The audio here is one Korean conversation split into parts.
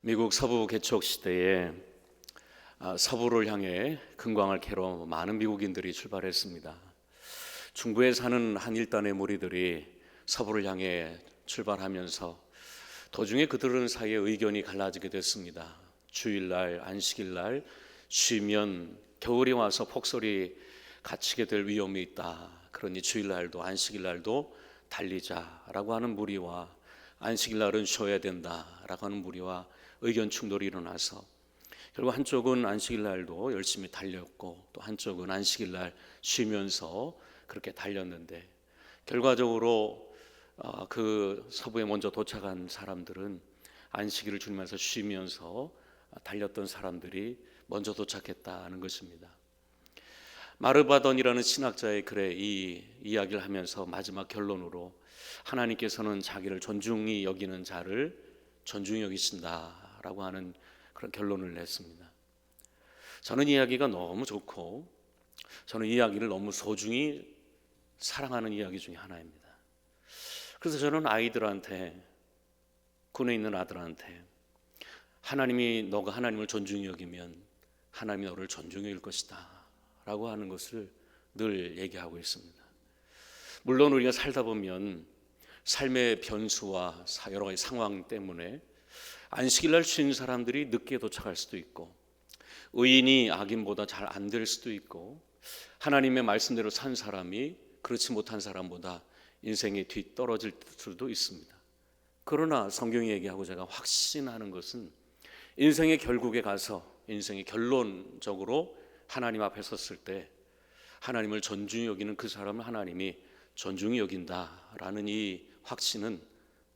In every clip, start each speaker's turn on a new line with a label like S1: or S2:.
S1: 미국 서부 개척 시대에 서부를 향해 금광을 캐러 많은 미국인들이 출발했습니다. 중부에 사는 한 일단의 무리들이 서부를 향해 출발하면서 도중에 그들은 사이에 의견이 갈라지게 됐습니다. 주일날, 안식일날 쉬면 겨울이 와서 폭설이 갇히게 될 위험이 있다. 그러니 주일날도 안식일날도 달리자라고 하는 무리와 안식일날은 쉬어야 된다라고 하는 무리와 의견 충돌이 일어나서 결국 한쪽은 안식일날도 열심히 달렸고 또 한쪽은 안식일날 쉬면서 그렇게 달렸는데 결과적으로 그 서부에 먼저 도착한 사람들은 안식일을 주면서 쉬면서 달렸던 사람들이 먼저 도착했다는 것입니다. 마르바던이라는 신학자의 글에 이 이야기를 하면서 마지막 결론으로 하나님께서는 자기를 존중히 여기는 자를 존중히 여기신다라고 하는 그런 결론을 냈습니다. 저는 이 이야기가 너무 좋고 저는 이 이야기를 너무 소중히 사랑하는 이야기 중에 하나입니다. 그래서 저는 아이들한테, 군에 있는 아들한테 하나님이 너가 하나님을 존중히 여기면 하나님이 너를 존중히 여길 것이다 라고 하는 것을 늘 얘기하고 있습니다. 물론 우리가 살다 보면 삶의 변수와 여러 가지 상황 때문에 안식일날 쉬는 사람들이 늦게 도착할 수도 있고 의인이 악인보다 잘 안 될 수도 있고 하나님의 말씀대로 산 사람이 그렇지 못한 사람보다 인생이 뒤떨어질 수도 있습니다. 그러나 성경이 얘기하고 제가 확신하는 것은 인생의 결국에 가서 인생의 결론적으로 하나님 앞에 섰을 때 하나님을 존중히 여기는 그 사람을 하나님이 존중히 여긴다라는 이 확신은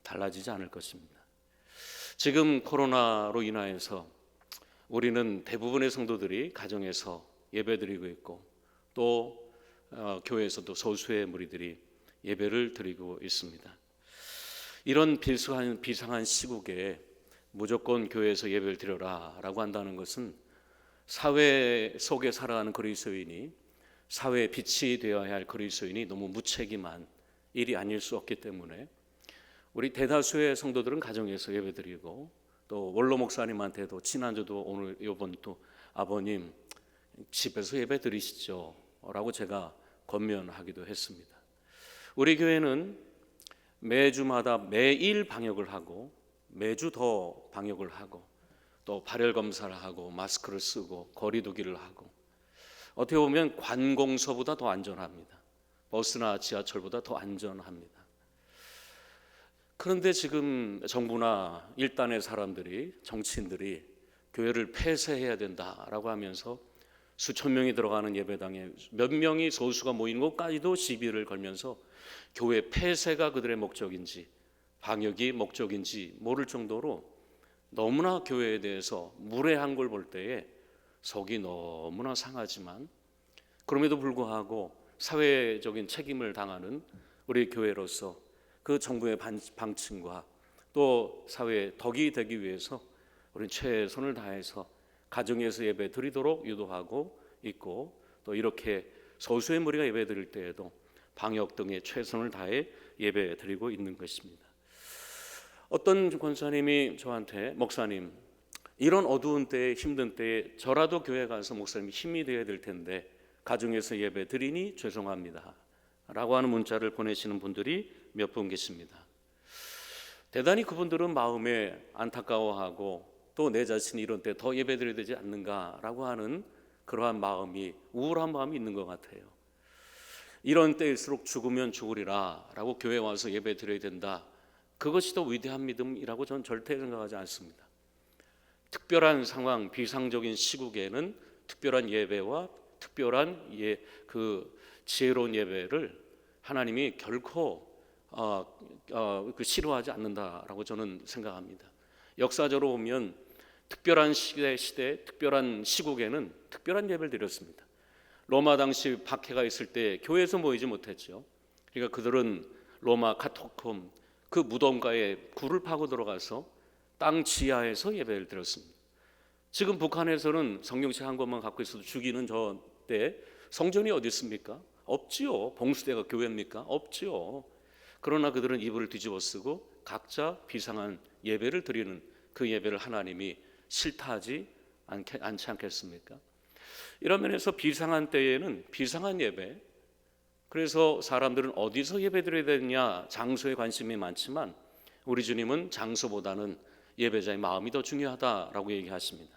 S1: 달라지지 않을 것입니다. 지금 코로나로 인하여서 우리는 대부분의 성도들이 가정에서 예배드리고 있고 또 교회에서도 소수의 무리들이 예배를 드리고 있습니다. 이런 비상한 시국에 무조건 교회에서 예배를 드려라 라고 한다는 것은 사회 속에 살아가는 그리스도인이 사회의 빛이 되어야 할 그리스도인이 너무 무책임한 일이 아닐 수 없기 때문에 우리 대다수의 성도들은 가정에서 예배드리고 또 원로 목사님한테도 지난주도 오늘 이번 또 아버님 집에서 예배 드리시죠 라고 제가 권면하기도 했습니다. 우리 교회는 매주마다 매일 방역을 하고 매주 더 방역을 하고 또 발열 검사를 하고 마스크를 쓰고 거리 두기를 하고 어떻게 보면 관공서보다 더 안전합니다. 버스나 지하철보다 더 안전합니다. 그런데 지금 정부나 일단의 사람들이 정치인들이 교회를 폐쇄해야 된다라고 하면서 수천 명이 들어가는 예배당에 몇 명이 소수가 모이는 것까지도 시비를 걸면서 교회 폐쇄가 그들의 목적인지 방역이 목적인지 모를 정도로 너무나 교회에 대해서 무례한 걸 볼 때에 속이 너무나 상하지만 그럼에도 불구하고 사회적인 책임을 당하는 우리 교회로서 그 정부의 방침과 또 사회의 덕이 되기 위해서 우리는 최선을 다해서 가정에서 예배 드리도록 유도하고 있고 또 이렇게 소수의 무리가 예배 드릴 때에도 방역 등의 최선을 다해 예배 드리고 있는 것입니다. 어떤 권사님이 저한테 목사님 이런 어두운 때에 힘든 때에 저라도 교회 가서 목사님이 힘이 되어야 될 텐데 가정에서 예배 드리니 죄송합니다 라고 하는 문자를 보내시는 분들이 몇 분 계십니다. 대단히 그분들은 마음에 안타까워하고 또 내 자신이 이런 때 더 예배 드려야 되지 않는가라고 하는 그러한 마음이 우울한 마음이 있는 것 같아요. 이런 때일수록 죽으면 죽으리라 라고 교회 와서 예배 드려야 된다. 그것이 더 위대한 믿음이라고 저는 절대 생각하지 않습니다. 특별한 상황, 비상적인 시국에는 특별한 예배와 특별한 그 지혜로운 예배를 하나님이 결코 싫어하지 않는다라고 저는 생각합니다. 역사적으로 보면 특별한 시대, 특별한 시국에는 특별한 예배를 드렸습니다. 로마 당시 박해가 있을 때 교회에서 모이지 못했죠. 그러니까 그들은 로마 카토콤 그 무덤가에 굴을 파고 들어가서 땅 지하에서 예배를 드렸습니다. 지금 북한에서는 성경책 한 권만 갖고 있어도 죽이는 저 때 성전이 어디 있습니까? 없지요. 봉수대가 교회입니까? 없지요. 그러나 그들은 이불을 뒤집어 쓰고 각자 비상한 예배를 드리는 그 예배를 하나님이 싫다하지 않지 않겠습니까? 이런 면에서 비상한 때에는 비상한 예배, 그래서 사람들은 어디서 예배드려야 되느냐 장소에 관심이 많지만 우리 주님은 장소보다는 예배자의 마음이 더 중요하다라고 얘기하십니다.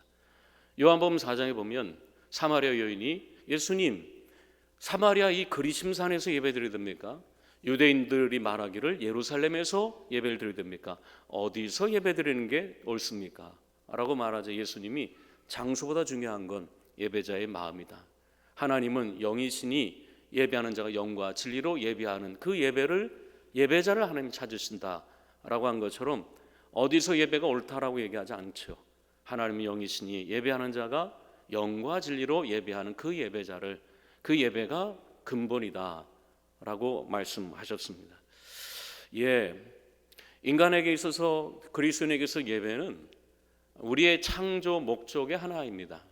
S1: 요한복음 4장에 보면 사마리아 여인이 예수님, 사마리아 이 그리심산에서 예배드려야 됩니까? 유대인들이 말하기를 예루살렘에서 예배를 드려야 됩니까? 어디서 예배드리는 게 옳습니까? 라고 말하자 예수님이 장소보다 중요한 건 예배자의 마음이다. 하나님은 영이시니 예배하는 자가 영과 진리로 예배하는 그 예배자를 하나님이 찾으신다라고 한 것처럼 어디서 예배가 옳다라고 얘기하지 않죠. 하나님은 영이시니 예배하는 자가 영과 진리로 예배하는 그 예배자를, 그 예배가 근본이다라고 말씀하셨습니다. 인간에게 있어서, 그리스도인에게서 예배는 우리의 창조 목적의 하나입니다.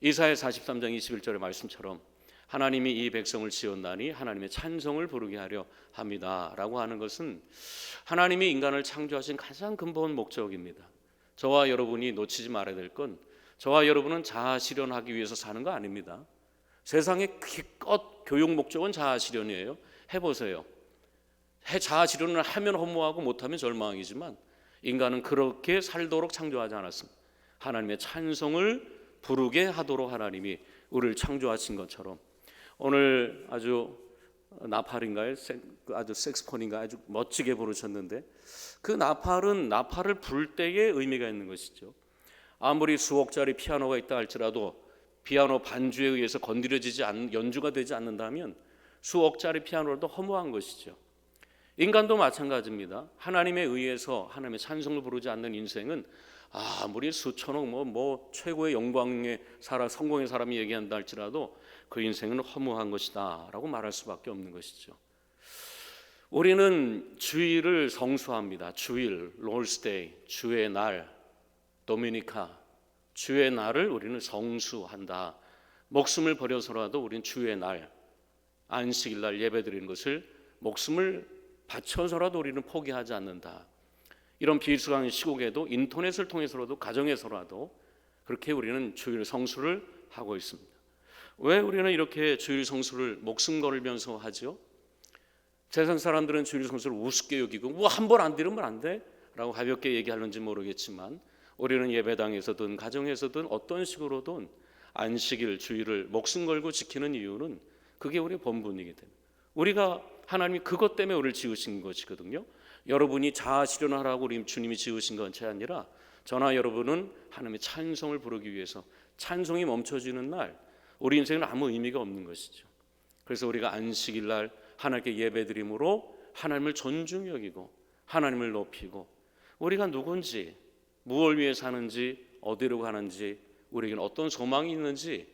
S1: 이사야 43장 21절의 말씀처럼 하나님이 이 백성을 지었나니 하나님의 찬송을 부르게 하려 합니다라고 하는 것은 하나님이 인간을 창조하신 가장 근본 목적입니다. 저와 여러분이 놓치지 말아야 될 건, 저와 여러분은 자아 실현하기 위해서 사는 거 아닙니다. 세상의 기껏 교육 목적은 자아 실현이에요. 해보세요. 자아 실현을 하면 허무하고 못하면 절망이지만 인간은 그렇게 살도록 창조하지 않았습니다. 하나님의 찬송을 부르게 하도록 하나님이 우리를 창조하신 것처럼, 오늘 아주 나팔인가요? 아주 색스폰인가 아주 멋지게 부르셨는데, 그 나팔을 불 때에 의미가 있는 것이죠. 아무리 수억짜리 피아노가 있다 할지라도 피아노 반주에 의해서 건드려지지 않는, 연주가 되지 않는다면 수억짜리 피아노라도 허무한 것이죠. 인간도 마찬가지입니다. 하나님에 의해서 하나님의 찬송을 부르지 않는 인생은 아무리 수천억 뭐 최고의 영광의 성공의 사람이 얘기한다 할지라도 그 인생은 허무한 것이다 라고 말할 수밖에 없는 것이죠. 우리는 주일을 성수합니다. 주일, 롤스데이, 주의 날, 도미니카, 주의 날을 우리는 성수한다. 목숨을 버려서라도 우리는 주의 날, 안식일 날 예배드리는 것을 목숨을 바쳐서라도 우리는 포기하지 않는다. 이런 비수강 시국에도 인터넷을 통해서라도, 가정에서라도 그렇게 우리는 주일 성수를 하고 있습니다. 왜 우리는 이렇게 주일 성수를 목숨 걸면서 하죠? 세상 사람들은 주일 성수를 우습게 여기고 한 번 안 드리면 안 돼? 라고 가볍게 얘기하는지 모르겠지만 우리는 예배당에서든 가정에서든 어떤 식으로든 안식일, 주일을 목숨 걸고 지키는 이유는 그게 우리의 본분이기 때문에, 우리가 하나님이 그것 때문에 우리를 지으신 것이거든요. 여러분이 자아 실현하라고 우리 주님이 지으신 것이 아니라 저나 여러분은 하나님의 찬송을 부르기 위해서, 찬송이 멈춰지는 날 우리 인생은 아무 의미가 없는 것이죠. 그래서 우리가 안식일 날 하나님께 예배드림으로 하나님을 존중히 여기고 하나님을 높이고 우리가 누군지, 무엇을 위해 사는지, 어디로 가는지, 우리에게는 어떤 소망이 있는지를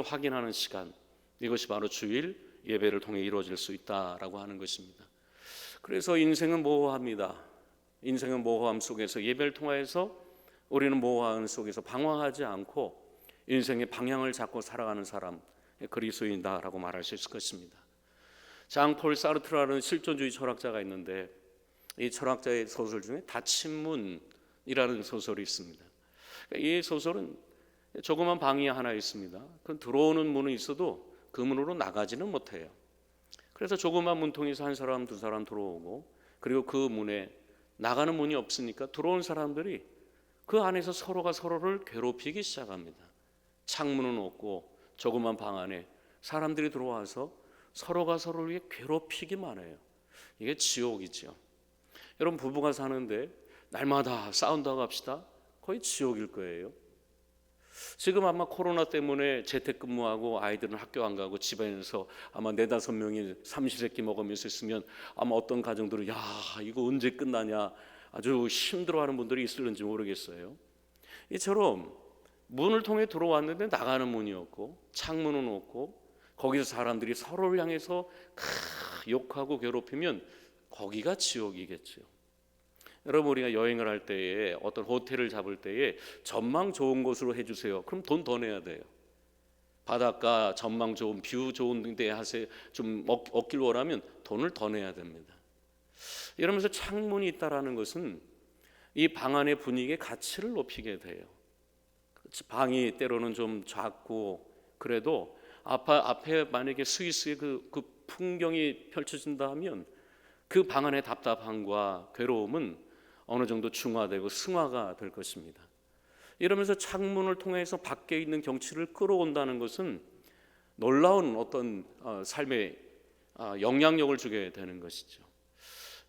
S1: 확인하는 시간, 이것이 바로 주일 예배를 통해 이루어질 수 있다라고 하는 것입니다. 그래서 인생은 모호합니다. 인생은 모호함 속에서, 예배를 통해서 우리는 모호함 속에서 방황하지 않고 인생의 방향을 잡고 살아가는 사람, 그리스도인이다라고 말할 수 있을 것입니다. 장폴 사르트라는 실존주의 철학자가 있는데 이 철학자의 소설 중에 닫힌 문이라는 소설이 있습니다. 이 소설은 조그만 방이 하나 있습니다. 그 들어오는 문은 있어도 그 문으로 나가지는 못해요. 그래서 조그만 문통에서 한 사람, 두 사람 들어오고, 그리고 그 문에 나가는 문이 없으니까 들어온 사람들이 그 안에서 서로가 서로를 괴롭히기 시작합니다. 창문은 없고 조그만 방 안에 사람들이 들어와서 서로가 서로를 위해 괴롭히기만 해요. 이게 지옥이죠. 여러분, 부부가 사는데 날마다 싸운다고 합시다. 거의 지옥일 거예요. 지금 아마 코로나 때문에 재택근무하고 아이들은 학교 안 가고 집안에서 아마 4-5명이 삼시세끼 먹으면서 있으면 아마 어떤 가정들은 야, 이거 언제 끝나냐 아주 힘들어하는 분들이 있을는지 모르겠어요. 이처럼 문을 통해 들어왔는데 나가는 문이 없고 창문은 없고 거기서 사람들이 서로를 향해서 욕하고 괴롭히면 거기가 지옥이겠죠. 여러분, 우리가 여행을 할 때에 어떤 호텔을 잡을 때에 전망 좋은 곳으로 해주세요. 그럼 돈 더 내야 돼요. 바닷가 전망 좋은, 뷰 좋은 데 하세요. 좀 얻길 원하면 돈을 더 내야 됩니다. 이러면서 창문이 있다라는 것은 이 방 안의 분위기의 가치를 높이게 돼요. 방이 때로는 좀 작고 그래도 앞에 만약에 스위스의 그 풍경이 펼쳐진다 하면 그 방 안의 답답함과 괴로움은 어느 정도 중화되고 승화가 될 것입니다. 이러면서 창문을 통해서 밖에 있는 경치를 끌어온다는 것은 놀라운 어떤 삶의 영향력을 주게 되는 것이죠.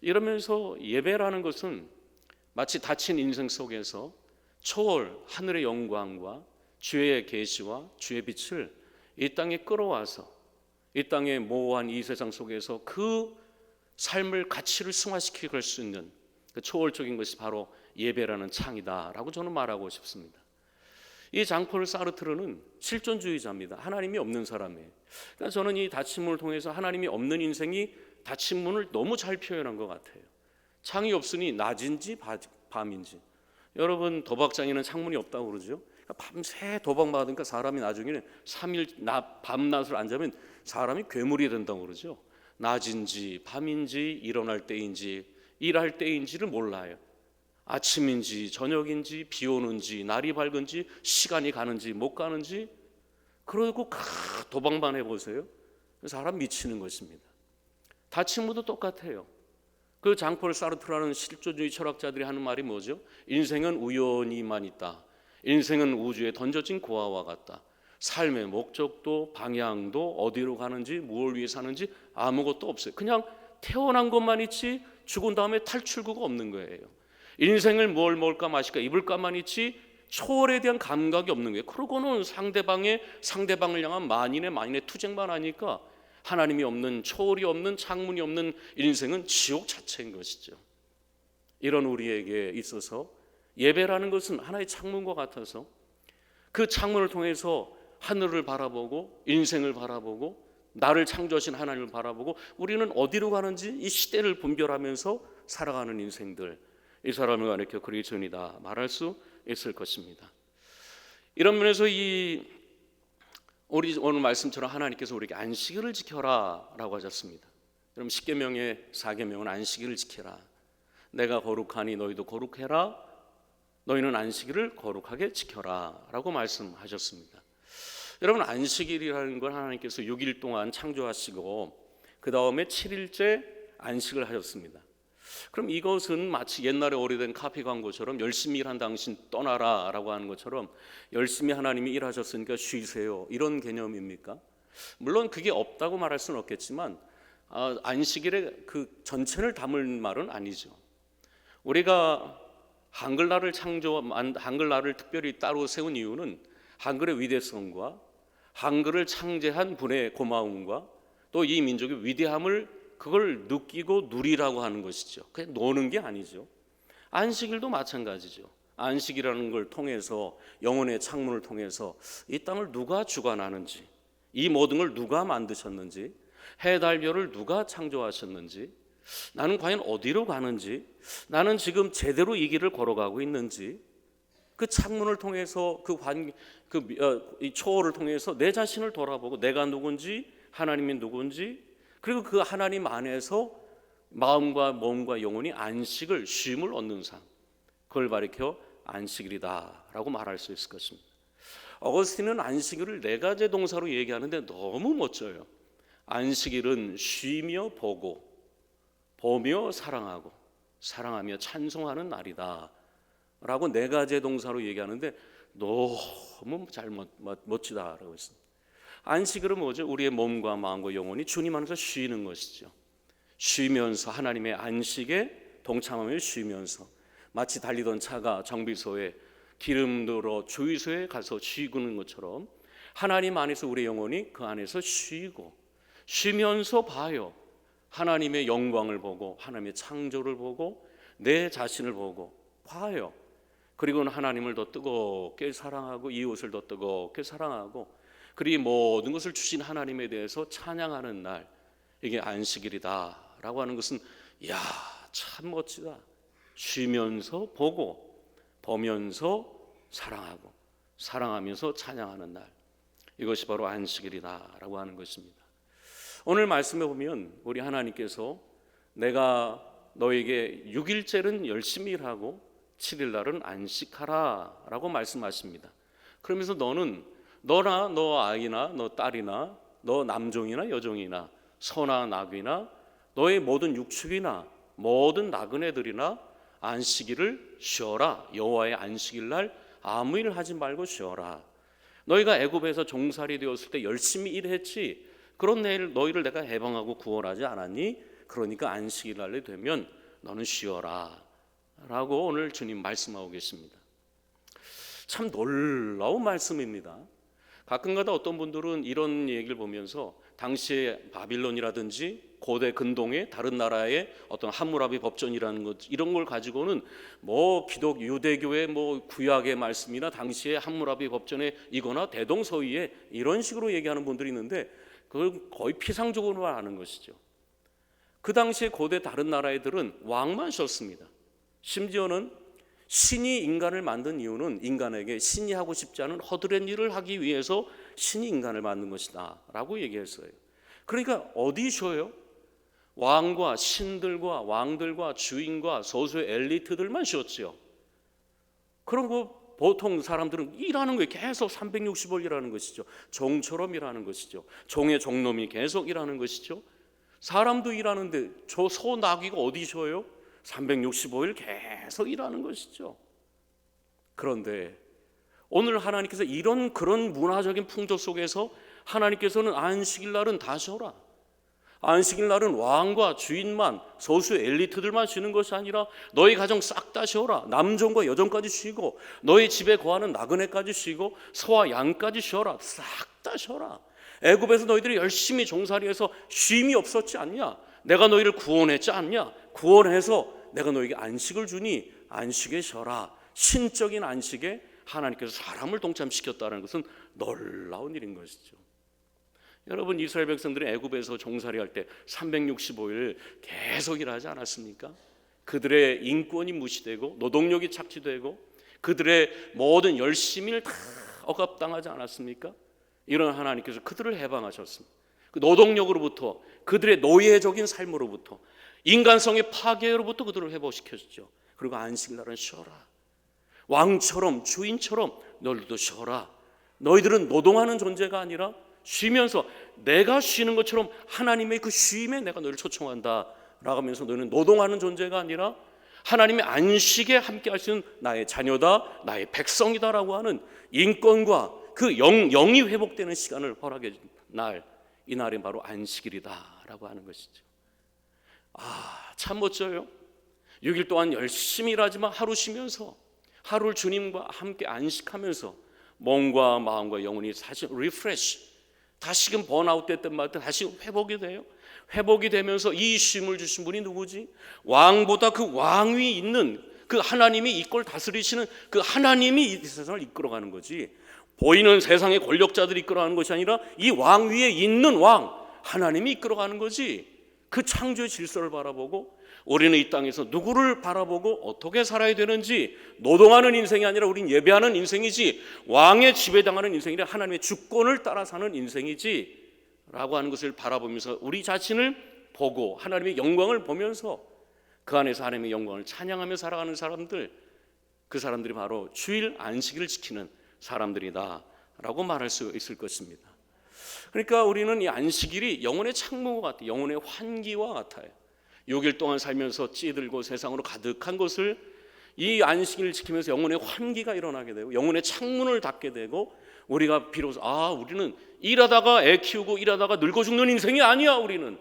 S1: 이러면서 예배라는 것은 마치 닫힌 인생 속에서 초월 하늘의 영광과 주의 계시와 주의 빛을 이 땅에 끌어와서 이 땅의 모호한 이 세상 속에서 그 삶을 가치를 승화시키게 할 수 있는 그 초월적인 것이 바로 예배라는 창이다라고 저는 말하고 싶습니다. 이 장폴 사르트르는 실존주의자입니다. 하나님이 없는 사람이에요. 그러니까 저는 이 닫힌 문을 통해서 하나님이 없는 인생이 닫힌 문을 너무 잘 표현한 것 같아요. 창이 없으니 낮인지 밤인지. 여러분 도박장에는 창문이 없다고 그러죠. 그러니까 밤새 도박 받으니까 사람이 나중에는 3일 밤낮을 안 자면 사람이 괴물이 된다고 그러죠. 낮인지 밤인지 일어날 때인지 일할 때인지를 몰라요. 아침인지 저녁인지 비 오는지 날이 밝은지 시간이 가는지 못 가는지 그러고 도박만 해보세요. 사람 미치는 것입니다. 닫힌 문도 똑같아요. 그 장폴 사르트라는 실존주의 철학자들이 하는 말이 뭐죠? 인생은 우연히만 있다. 인생은 우주에 던져진 고아와 같다. 삶의 목적도 방향도 어디로 가는지 무엇을 위해 사는지 아무것도 없어요. 그냥 태어난 것만 있지 죽은 다음에 탈출구가 없는 거예요. 인생을 뭘 먹을까 마실까 입을까만 있지 초월에 대한 감각이 없는 거예요. 그러고는 상대방을 향한 만인의 투쟁만 하니까 하나님이 없는 초월이 없는 창문이 없는 인생은 지옥 자체인 것이죠. 이런 우리에게 있어서 예배라는 것은 하나의 창문과 같아서 그 창문을 통해서 하늘을 바라보고 인생을 바라보고 나를 창조하신 하나님을 바라보고 우리는 어디로 가는지 이 시대를 분별하면서 살아가는 인생들, 이 사람을 가리켜 그리스도인이다 말할 수 있을 것입니다. 이런 면에서 우리 오늘 말씀처럼 하나님께서 우리에게 안식일을 지켜라 라고 하셨습니다. 여러분 10계명의 4계명은 안식일을 지켜라. 내가 거룩하니 너희도 거룩해라. 너희는 안식일을 거룩하게 지켜라 라고 말씀하셨습니다. 여러분 안식일이라는 걸 하나님께서 6일 동안 창조하시고 그 다음에 7일째 안식을 하셨습니다. 그럼 이것은 마치 옛날에 오래된 카피 광고처럼 열심히 일한 당신 떠나라 라고 하는 것처럼 열심히 하나님이 일하셨으니까 쉬세요 이런 개념입니까? 물론 그게 없다고 말할 수는 없겠지만 안식일의 그 전체를 담을 말은 아니죠. 우리가 한글날을 특별히 따로 세운 이유는 한글의 위대성과 한글을 창제한 분의 고마움과 또 이 민족의 위대함을 그걸 느끼고 누리라고 하는 것이죠. 그냥 노는 게 아니죠. 안식일도 마찬가지죠. 안식이라는 걸 통해서 영혼의 창문을 통해서 이 땅을 누가 주관하는지 이 모든 걸 누가 만드셨는지 해달별을 누가 창조하셨는지 나는 과연 어디로 가는지 나는 지금 제대로 이 길을 걸어가고 있는지 그 창문을 통해서 이 초월을 통해서 내 자신을 돌아보고 내가 누군지 하나님이 누군지 그리고 그 하나님 안에서 마음과 몸과 영혼이 안식을 쉼을 얻는 삶 그걸 가리켜 안식일이다라고 말할 수 있을 것입니다. 어거스틴은 안식일을 네 가지 동사로 얘기하는데 너무 멋져요. 안식일은 쉬며 보며 사랑하고 사랑하며 찬송하는 날이다 라고 네 가지 동사로 얘기하는데 너무 잘 멋지다라고 했습니다. 안식일은 뭐죠? 우리의 몸과 마음과 영혼이 주님 안에서 쉬는 것이죠. 쉬면서 하나님의 안식에 동참하며 쉬면서 마치 달리던 차가 정비소에 기름 들어 주유소에 가서 쉬는 것처럼 하나님 안에서 우리의 영혼이 그 안에서 쉬면서 봐요. 하나님의 영광을 보고 하나님의 창조를 보고 내 자신을 보고 봐요. 그리고는 하나님을 더 뜨겁게 사랑하고 이웃을 더 뜨겁게 사랑하고 그리고 모든 것을 주신 하나님에 대해서 찬양하는 날 이게 안식일이다라고 하는 것은 이야 참 멋지다. 쉬면서 보면서 사랑하고 사랑하면서 찬양하는 날 이것이 바로 안식일이다라고 하는 것입니다. 오늘 말씀에 보면 우리 하나님께서 내가 너에게 6일째는 열심히 일하고 7일 날은 안식하라라고 말씀하십니다. 그러면서 너나 너 아이나 너 딸이나 너 남종이나 여종이나 소나 나귀나 너의 모든 육축이나 모든 나그네들이나 안식일을 쉬어라. 여호와의 안식일 날 아무 일 하지 말고 쉬어라. 너희가 애굽에서 종살이 되었을 때 열심히 일했지. 그런 너희를 내가 해방하고 구원하지 않았니? 그러니까 안식일 날이 되면 너는 쉬어라 라고 오늘 주님 말씀하고 계십니다. 참 놀라운 말씀입니다. 가끔가다 어떤 분들은 이런 얘기를 보면서 당시에 바빌론이라든지 고대 근동의 다른 나라의 어떤 함무라비 법전이라는 것, 이런 걸 가지고는 뭐 유대교의 뭐 구약의 말씀이나 당시의 함무라비 법전의 이거나 대동서이에 이런 식으로 얘기하는 분들이 있는데 그걸 거의 피상적으로만 아는 것이죠. 그 당시에 고대 다른 나라애들은 왕만 쉬었습니다. 심지어는 신이 인간을 만든 이유는 인간에게 신이 하고 싶지 않은 허드렛 일을 하기 위해서 신이 인간을 만든 것이다 라고 얘기했어요. 그러니까 어디 쉬어요? 왕과 신들과 왕들과 주인과 소수의 엘리트들만 쉬었지요. 그런 거 보통 사람들은 일하는 거예요. 계속 365일 일하는 것이죠. 종처럼 일하는 것이죠. 종의 종놈이 계속 일하는 것이죠. 사람도 일하는데 저 소 나귀가 어디 쉬어요? 365일 계속 일하는 것이죠. 그런데 오늘 하나님께서 그런 문화적인 풍조 속에서 하나님께서는 안식일 날은 다 쉬어라. 안식일 날은 왕과 주인만, 소수 엘리트들만 쉬는 것이 아니라 너희 가정 싹 다 쉬어라. 남종과 여종까지 쉬고 너희 집에 거하는 나그네까지 쉬고 소와 양까지 쉬어라. 싹 다 쉬어라. 애굽에서 너희들이 열심히 종살이해서 쉼이 없었지 않냐? 내가 너희를 구원했지 않냐? 구원해서 내가 너에게 안식을 주니 안식에 쉬어라. 신적인 안식에 하나님께서 사람을 동참시켰다는 것은 놀라운 일인 것이죠. 여러분, 이스라엘 백성들이 애굽에서 종살이할 때 365일 계속 일하지 않았습니까? 그들의 인권이 무시되고 노동력이 착취되고 그들의 모든 열심을 다 억압당하지 않았습니까? 이런 하나님께서 그들을 해방하셨습니다. 그 노동력으로부터, 그들의 노예적인 삶으로부터, 인간성의 파괴로부터 그들을 회복시켰죠. 그리고 안식일 날은 쉬어라. 왕처럼 주인처럼 너희들도 쉬어라. 너희들은 노동하는 존재가 아니라 쉬면서 내가 쉬는 것처럼 하나님의 그 쉼에 내가 너희를 초청한다 라고 하면서 너희는 노동하는 존재가 아니라 하나님의 안식에 함께 할 수 있는 나의 자녀다, 나의 백성이다 라고 하는 인권과 그 영이 회복되는 시간을 허락해 준 날, 이 날이 바로 안식일이다 라고 하는 것이죠. 참 멋져요. 6일 동안 열심히 일하지만 하루 쉬면서, 하루를 주님과 함께 안식하면서 몸과 마음과 영혼이 다시 리프레시, 다시금 번아웃 됐던 말때 다시 회복이 돼요. 회복이 되면서 이 쉼을 주신 분이 누구지? 왕보다 그 왕위 있는 그 하나님이 이걸 다스리시는 그 하나님이 이 세상을 이끌어가는 거지, 보이는 세상의 권력자들이 이끌어가는 것이 아니라 이 왕위에 있는 왕 하나님이 이끌어가는 거지. 그 창조의 질서를 바라보고 우리는 이 땅에서 누구를 바라보고 어떻게 살아야 되는지, 노동하는 인생이 아니라 우린 예배하는 인생이지, 왕의 지배당하는 인생이 아니라 하나님의 주권을 따라 사는 인생이지 라고 하는 것을 바라보면서 우리 자신을 보고 하나님의 영광을 보면서 그 안에서 하나님의 영광을 찬양하며 살아가는 사람들, 그 사람들이 바로 주일 안식일을 지키는 사람들이다 라고 말할 수 있을 것입니다. 그러니까 우리는 이 안식일이 영혼의 창문과 같아요. 영혼의 환기와 같아요. 6일 동안 살면서 찌들고 세상으로 가득한 것을 이 안식일을 지키면서 영혼의 환기가 일어나게 되고 영혼의 창문을 닫게 되고 우리가 비로소 우리는 일하다가 애 키우고 일하다가 늙어 죽는 인생이 아니야. 우리는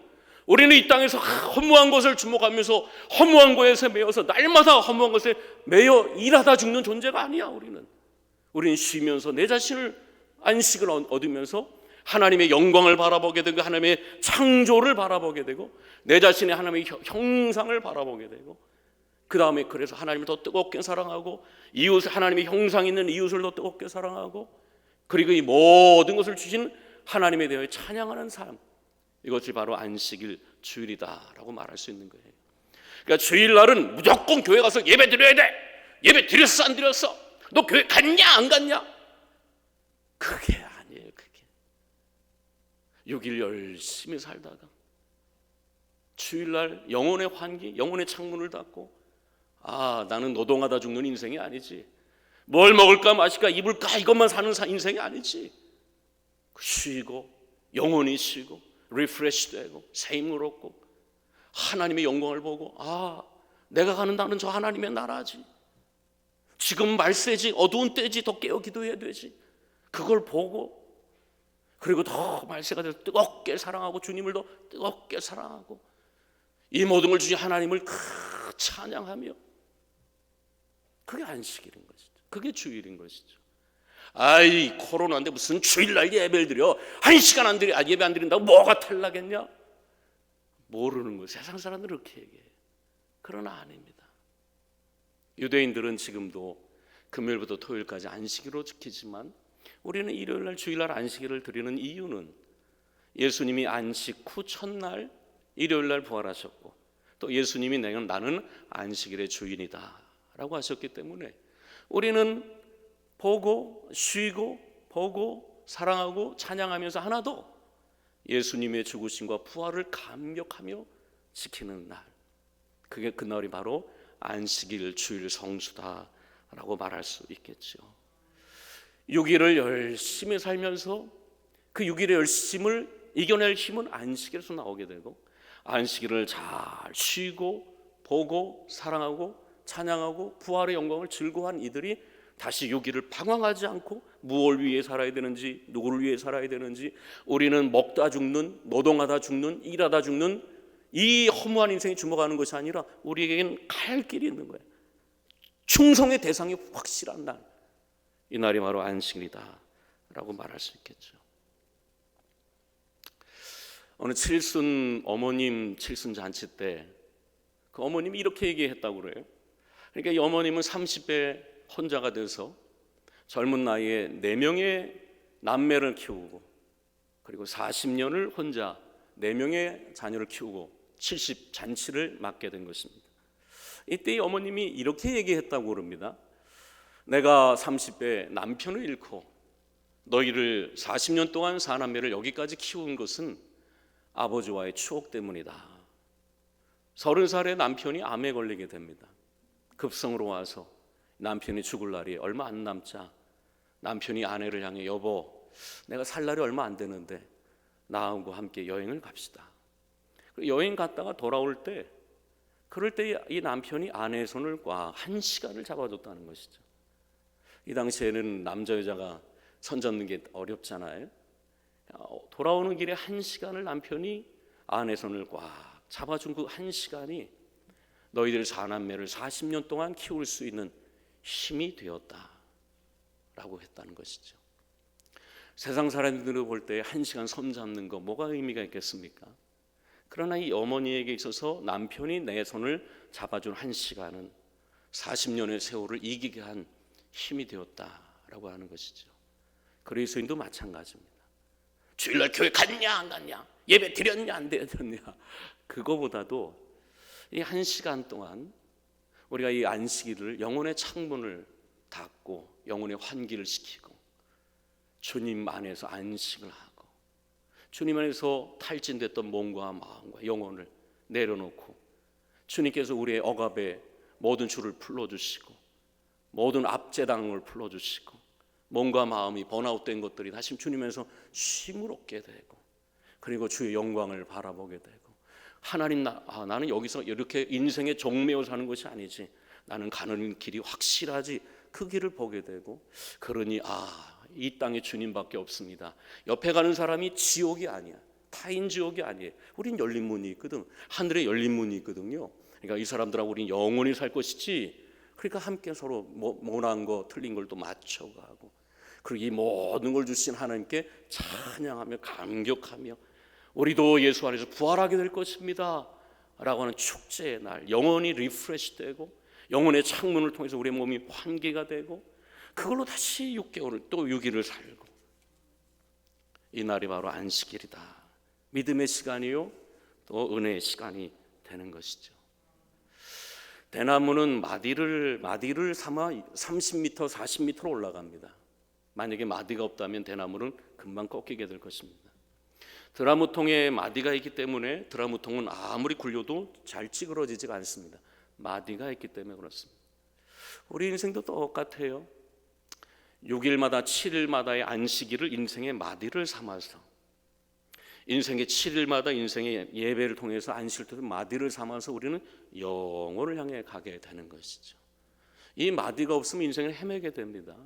S1: 이 땅에서 허무한 것을 주목하면서 허무한 것에 매여서 날마다 허무한 것에 매여 일하다 죽는 존재가 아니야. 우리는 쉬면서 내 자신을 안식을 얻으면서 하나님의 영광을 바라보게 되고 하나님의 창조를 바라보게 되고 내 자신의 하나님의 형상을 바라보게 되고 그 다음에 그래서 하나님을 더 뜨겁게 사랑하고 이웃, 하나님의 형상 있는 이웃을 더 뜨겁게 사랑하고 그리고 이 모든 것을 주신 하나님에 대해 찬양하는 삶, 이것이 바로 안식일 주일이다라고 말할 수 있는 거예요. 그러니까 주일날은 무조건 교회 가서 예배 드려야 돼. 예배 드렸어 안 드렸어? 너 교회 갔냐 안 갔냐? 그게 아니에요. 그게 6일 열심히 살다가 주일날 영혼의 환기, 영혼의 창문을 닫고 나는 노동하다 죽는 인생이 아니지. 뭘 먹을까 마실까 입을까 이것만 사는 인생이 아니지. 쉬고 영혼이 쉬고 리프레시 되고 새 힘을 얻고 하나님의 영광을 보고 내가 가는 나는 저 하나님의 나라지. 지금 말세지 어두운 때지 더 깨어 기도해야 되지. 그걸 보고 그리고 더 말세가 돼서 뜨겁게 사랑하고 주님을 더 뜨겁게 사랑하고 이 모든 걸 주신 하나님을 찬양하며 그게 안식일인 것이죠. 그게 주일인 것이죠. 코로나인데 무슨 주일날 예배를 드려 1시간 안 드려 예배 안 드린다고 뭐가 탈나겠냐? 모르는 거예요. 세상 사람들은 그렇게 얘기해요. 그러나 아닙니다. 유대인들은 지금도 금요일부터 토요일까지 안식일로 지키지만 우리는 일요일날 주일날 안식일을 드리는 이유는 예수님이 안식 후 첫날 일요일날 부활하셨고 또 예수님이 나는 안식일의 주인이다 라고 하셨기 때문에 우리는 보고 쉬고 보고 사랑하고 찬양하면서 하나도 예수님의 죽으심과 부활을 감격하며 지키는 날, 그게 그날이 바로 안식일 주일 성수다라고 말할 수 있겠죠. 6일을 열심히 살면서 그 6일의 열심을 이겨낼 힘은 안식일에서 나오게 되고 안식일을 잘 쉬고 보고 사랑하고 찬양하고 부활의 영광을 즐거워한 이들이 다시 6일을 방황하지 않고 무엇을 위해 살아야 되는지 누구를 위해 살아야 되는지 우리는 먹다 죽는 노동하다 죽는 일하다 죽는 이 허무한 인생에 주목하는 것이 아니라 우리에게는 갈 길이 있는 거예요. 충성의 대상이 확실한 날, 이 날이 바로 안식일이다 라고 말할 수 있겠죠. 어느 칠순 어머님 칠순 잔치 때 그 어머님이 이렇게 얘기했다고 그래요. 그러니까 이 어머님은 30대 혼자가 돼서 젊은 나이에 4명의 남매를 키우고 그리고 40년을 혼자 4명의 자녀를 키우고 70 잔치를 맡게 된 것입니다. 이때 이 어머님이 이렇게 얘기했다고 그럽니다. 내가 30대 남편을 잃고 너희를 40년 동안 4남매를 여기까지 키운 것은 아버지와의 추억 때문이다. 30살에 남편이 암에 걸리게 됩니다. 급성으로 와서 남편이 죽을 날이 얼마 안 남자 남편이 아내를 향해 여보 내가 살 날이 얼마 안 되는데 나하고 함께 여행을 갑시다. 여행 갔다가 돌아올 때 그럴 때 이 남편이 아내의 손을 꽉 1시간을 잡아줬다는 것이죠. 이 당시에는 남자 여자가 손 잡는 게 어렵잖아요. 돌아오는 길에 1시간을 남편이 아내 손을 꽉 잡아준 그 1시간이 너희들 4남매를 40년 동안 키울 수 있는 힘이 되었다라고 했다는 것이죠. 세상 사람들을 볼 때 1시간 손 잡는 거 뭐가 의미가 있겠습니까? 그러나 이 어머니에게 있어서 남편이 내 손을 잡아준 1시간은 40년의 세월을 이기게 한 힘이 되었다라고 하는 것이죠. 그리스도인도 마찬가지입니다. 주일날 교회 갔냐 안 갔냐, 예배 드렸냐 안 드렸냐, 그거보다도 이 1시간 동안 우리가 이 안식일을 영혼의 창문을 닫고 영혼의 환기를 시키고 주님 안에서 안식을 하고 주님 안에서 탈진됐던 몸과 마음과 영혼을 내려놓고 주님께서 우리의 억압의 모든 줄을 풀어주시고 모든 압제당을 풀어주시고 몸과 마음이 번아웃된 것들이 다시 주님 안에서 쉼을 얻게 되고 그리고 주의 영광을 바라보게 되고 하나님 나는 여기서 이렇게 인생의 종매어 사는 것이 아니지, 나는 가는 길이 확실하지, 그 길을 보게 되고 그러니 이 땅에 주님밖에 없습니다. 옆에 가는 사람이 지옥이 아니야, 타인 지옥이 아니에요. 우린 열린 문이 있거든. 하늘에 열린 문이 있거든요. 그러니까 이 사람들하고 우린 영원히 살 것이지. 그러니까 함께 서로 못한 거 틀린 걸 또 맞춰가고 그리고 이 모든 걸 주신 하나님께 찬양하며 감격하며 우리도 예수 안에서 부활하게 될 것입니다 라고 하는 축제의 날, 영혼이 리프레시 되고 영혼의 창문을 통해서 우리의 몸이 환기가 되고 그걸로 다시 6개월을 또 6일을 살고, 이 날이 바로 안식일이다. 믿음의 시간이요 또 은혜의 시간이 되는 것이죠. 대나무는 마디를 삼아 30m, 40m로 올라갑니다. 만약에 마디가 없다면 대나무는 금방 꺾이게 될 것입니다. 드라무통에 마디가 있기 때문에 드라무통은 아무리 굴려도 잘 찌그러지지가 않습니다. 마디가 있기 때문에 그렇습니다. 우리 인생도 똑같아요. 6일마다 7일마다의 안식일을 인생의 마디를 삼아서, 인생의 7일마다 인생의 예배를 통해서 안식을 통해서 마디를 삼아서 우리는 영혼을 향해 가게 되는 것이죠. 이 마디가 없으면 인생을 헤매게 됩니다.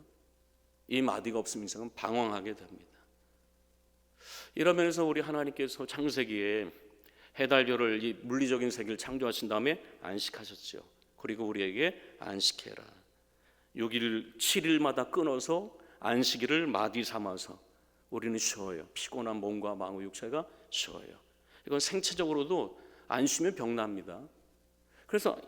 S1: 이 마디가 없으면 인생은 방황하게 됩니다. 이러면서 우리 하나님께서 창세기에 해달별을, 이 물리적인 세계를 창조하신 다음에 안식하셨죠. 그리고 우리에게 안식해라. 6일 7일마다 끊어서 안식일을 마디 삼아서 우리는 쉬어요. 피곤한 몸과 마음과 육체가 쉬어요. 이건 생체적으로도 안 쉬면 병납니다. 그래서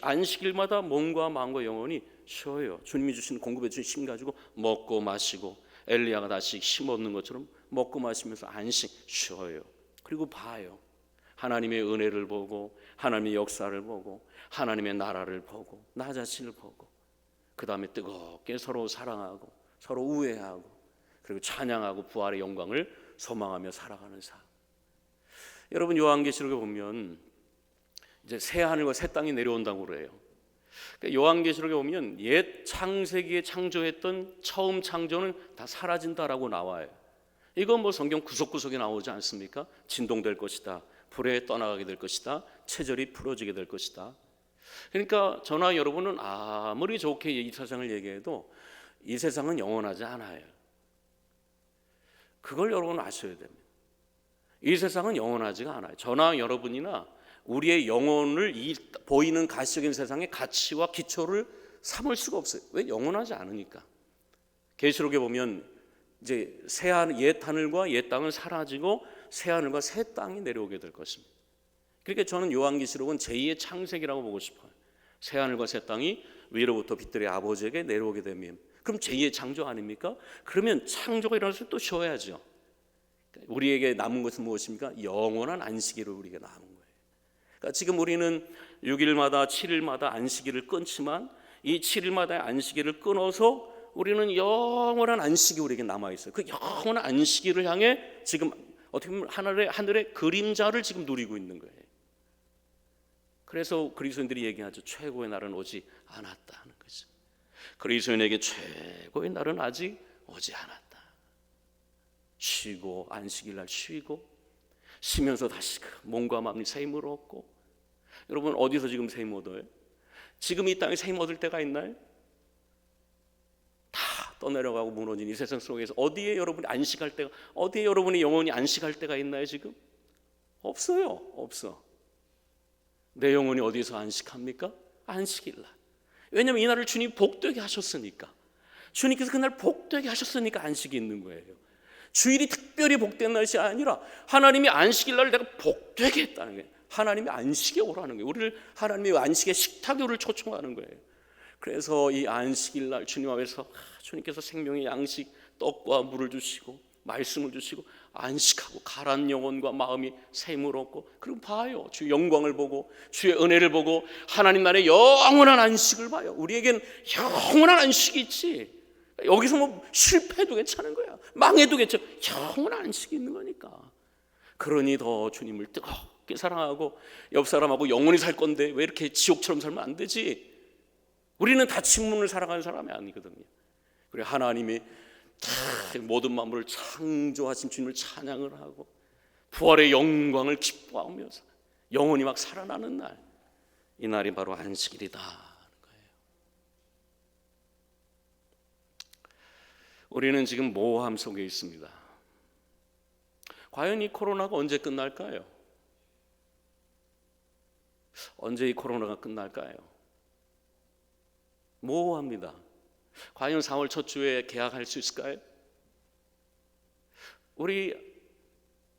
S1: 안식일마다 몸과 마음과 영혼이 쉬어요. 주님이 주신 공급해 주신 힘 가지고 먹고 마시고, 엘리야가 다시 힘 얻는 것처럼 먹고 마시면서 안식 쉬어요. 그리고 봐요. 하나님의 은혜를 보고, 하나님의 역사를 보고, 하나님의 나라를 보고, 나 자신을 보고, 그 다음에 뜨겁게 서로 사랑하고 서로 우애하고, 그리고 찬양하고 부활의 영광을 소망하며 살아가는 삶. 여러분, 요한계시록에 보면 이제 새 하늘과 새 땅이 내려온다고 그래요. 요한계시록에 보면 옛 창세기에 창조했던 처음 창조는 다 사라진다라고 나와요. 이건 뭐 성경 구석구석에 나오지 않습니까? 진동될 것이다, 불에 떠나가게 될 것이다, 체절이 풀어지게 될 것이다. 그러니까 저나 여러분은 아무리 좋게 이 세상을 얘기해도 이 세상은 영원하지 않아요. 그걸 여러분은 아셔야 됩니다. 이 세상은 영원하지가 않아요. 저나 여러분이나 우리의 영혼을 이 보이는 가시적인 세상의 가치와 기초를 삼을 수가 없어요. 왜? 영원하지 않으니까. 계시록에 보면 이제 옛 하늘과 옛 땅은 사라지고 새 하늘과 새 땅이 내려오게 될 것입니다. 그러니까 저는 요한계시록은 제2의 창세기라고 보고 싶어요. 새 하늘과 새 땅이 위로부터 빛들의 아버지에게 내려오게 되면, 그럼 제2의 창조 아닙니까? 그러면 창조가 일어나서 또 쉬어야죠. 우리에게 남은 것은 무엇입니까? 영원한 안식일을 우리에게 남은 거예요. 그러니까 지금 우리는 6일마다 7일마다 안식일을 끊지만 이 7일마다의 안식일을 끊어서 우리는 영원한 안식이 우리에게 남아있어요. 그 영원한 안식일을 향해 지금 어떻게 보면 하늘의 그림자를 지금 누리고 있는 거예요. 그래서 그리스도인들이 얘기하죠. 최고의 날은 오지 않았다 하는 거죠. 그리스도인에게 최고의 날은 아직 오지 않았다. 쉬고, 안식일 날 쉬고, 쉬면서 다시 몸과 마음이 새 힘을 얻고. 여러분, 어디서 지금 새 힘 얻어요? 지금 이 땅에 새 힘 얻을 때가 있나요? 다 떠내려가고 무너진 이 세상 속에서 어디에 여러분이 안식할 때가, 어디에 여러분이 영혼이 안식할 때가 있나요? 지금 없어요. 없어. 내 영혼이 어디서 안식합니까? 안식일 날. 왜냐하면 이 날을 주님 복되게 하셨으니까. 주님께서 그날 복되게 하셨으니까 안식이 있는 거예요. 주일이 특별히 복된 날이 아니라 하나님이 안식일 날을 내가 복되게 했다는 거예요. 하나님이 안식에 오라는 거예요. 우리를 하나님의 안식의 식탁에 우리를 초청하는 거예요. 그래서 이 안식일 날 주님 앞에서 주님께서 생명의 양식 떡과 물을 주시고 말씀을 주시고 안식하고 가라앉은 영혼과 마음이 새 힘을 얻고, 그리고 봐요. 주의 영광을 보고 주의 은혜를 보고 하나님 나라의 영원한 안식을 봐요. 우리에겐 영원한 안식이 있지. 여기서 뭐 실패해도 괜찮은 거야, 망해도 괜찮아. 영원한 안식이 있는 거니까. 그러니 더 주님을 뜨겁게 사랑하고 옆 사람하고 영원히 살 건데 왜 이렇게 지옥처럼 살면 안 되지? 우리는 다 침문을 살아가는 사람이 아니거든요. 그래 하나님이 모든 만물을 창조하신 주님을 찬양을 하고 부활의 영광을 기뻐하면서 영혼이 막 살아나는 날, 이 날이 바로 안식일이다 하는 거예요. 우리는 지금 모호함 속에 있습니다. 과연 이 코로나가 언제 끝날까요? 언제 이 코로나가 끝날까요? 모호합니다. 과연 4월 첫 주에 개학할 수 있을까요? 우리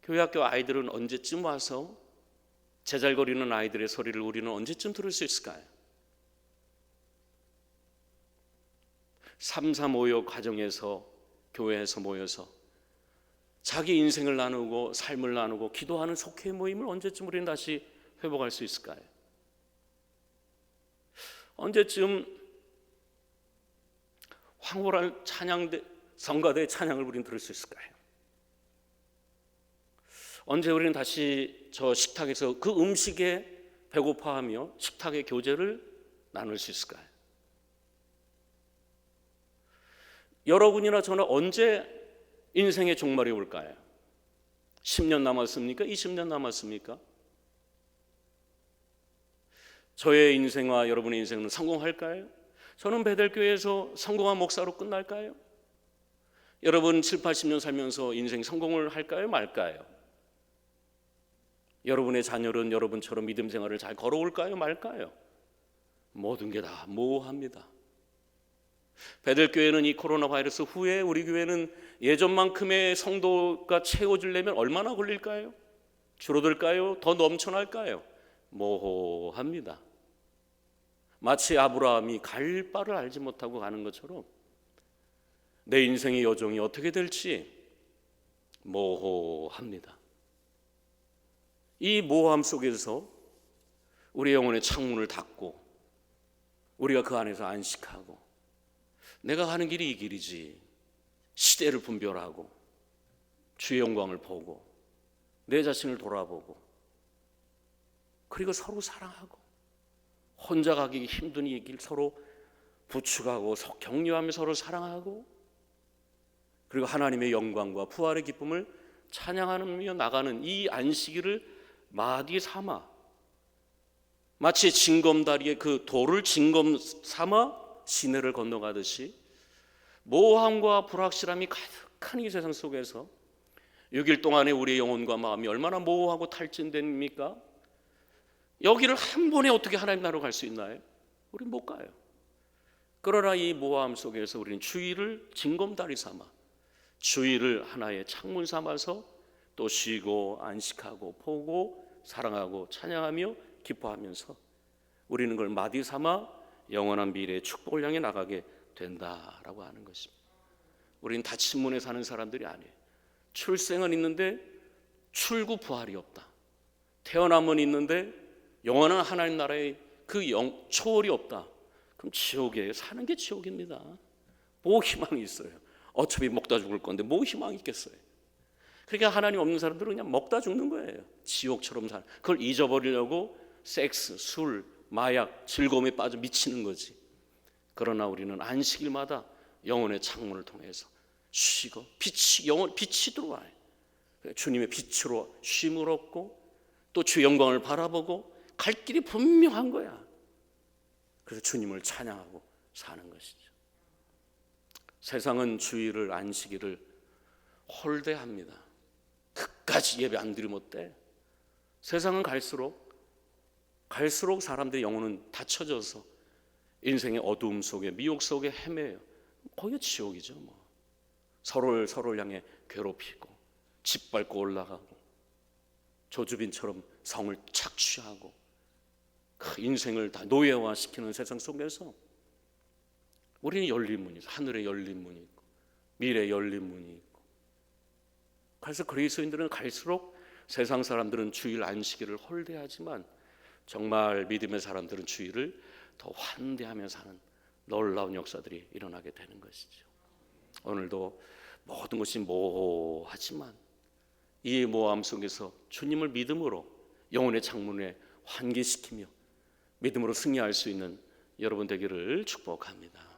S1: 교회학교 아이들은 언제쯤 와서 제잘거리는 아이들의 소리를 우리는 언제쯤 들을 수 있을까요? 3.3.5여 과정에서 교회에서 모여서 자기 인생을 나누고 삶을 나누고 기도하는 속회 모임을 언제쯤 우리는 다시 회복할 수 있을까요? 언제쯤 황홀한 찬양대, 성가대 찬양을 우리는 들을 수 있을까요? 언제 우리는 다시 저 식탁에서 그 음식에 배고파하며 식탁의 교제를 나눌 수 있을까요? 여러분이나 저는 언제 인생의 종말이 올까요? 10년 남았습니까? 20년 남았습니까? 저의 인생과 여러분의 인생은 성공할까요? 저는 베델교회에서 성공한 목사로 끝날까요? 여러분 7, 80년 살면서 인생 성공을 할까요? 말까요? 여러분의 자녀는 여러분처럼 믿음 생활을 잘 걸어올까요? 말까요? 모든 게 다 모호합니다. 베델교회는 이 코로나 바이러스 후에 우리 교회는 예전만큼의 성도가 채워지려면 얼마나 걸릴까요? 줄어들까요? 더 넘쳐날까요? 모호합니다. 마치 아브라함이 갈 바를 알지 못하고 가는 것처럼 내 인생의 여정이 어떻게 될지 모호합니다. 이 모호함 속에서 우리 영혼의 창문을 닫고 우리가 그 안에서 안식하고 내가 가는 길이 이 길이지, 시대를 분별하고 주의 영광을 보고 내 자신을 돌아보고 그리고 서로 사랑하고 혼자 가기 힘든 이 길 서로 부축하고 격려하며 서로 사랑하고 그리고 하나님의 영광과 부활의 기쁨을 찬양하며 나가는 이 안식일을 마디 삼아 마치 징검다리에 그 돌을 징검 삼아 시내를 건너가듯이 모호함과 불확실함이 가득한 이 세상 속에서 6일 동안에 우리의 영혼과 마음이 얼마나 모호하고 탈진됩니까? 여기를 한 번에 어떻게 하나님 나라로 갈 수 있나요? 우리는 못 가요. 그러나 이 모호함 속에서 우리는 주의를 징검다리 삼아 주의를 하나의 창문 삼아서 또 쉬고 안식하고 보고 사랑하고 찬양하며 기뻐하면서 우리는 그걸 마디 삼아 영원한 미래의 축복을 향해 나가게 된다라고 하는 것입니다. 우리는 닫힌 문에 사는 사람들이 아니에요. 출생은 있는데 출구 부활이 없다. 태어남은 있는데 영원한 하나님 나라의 그 초월이 없다. 그럼 지옥에 사는 게 지옥입니다. 뭐 희망이 있어요? 어차피 먹다 죽을 건데 뭐 희망이 있겠어요? 그러니까 하나님 없는 사람들은 그냥 먹다 죽는 거예요. 지옥처럼 사는. 그걸 잊어버리려고 섹스, 술, 마약, 즐거움에 빠져 미치는 거지. 그러나 우리는 안식일마다 영혼의 창문을 통해서 쉬고 빛이 들어와요. 주님의 빛으로 쉼을 얻고 또 주 영광을 바라보고 갈 길이 분명한 거야. 그래서 주님을 찬양하고 사는 것이죠. 세상은 주일을 안식일을 홀대합니다. 끝까지 예배 안 드리면 어때? 세상은 갈수록 사람들의 영혼은 닫혀져서 인생의 어두움 속에 미혹 속에 헤매요. 거기가 지옥이죠. 뭐. 서로를 향해 괴롭히고 짓밟고 올라가고 조주빈처럼 성을 착취하고 그 인생을 다 노예화시키는 세상 속에서 우리는 열린 문이 있고 하늘에 열린 문이 있고 미래에 열린 문이 있고 그래서 그리스도인들은 갈수록 세상 사람들은 주일 안식일을 홀대하지만 정말 믿음의 사람들은 주일을 더 환대하며 사는 놀라운 역사들이 일어나게 되는 것이죠. 오늘도 모든 것이 모호하지만 이 모호함 속에서 주님을 믿음으로 영혼의 창문에 환기시키며 믿음으로 승리할 수 있는 여러분 되기를 축복합니다.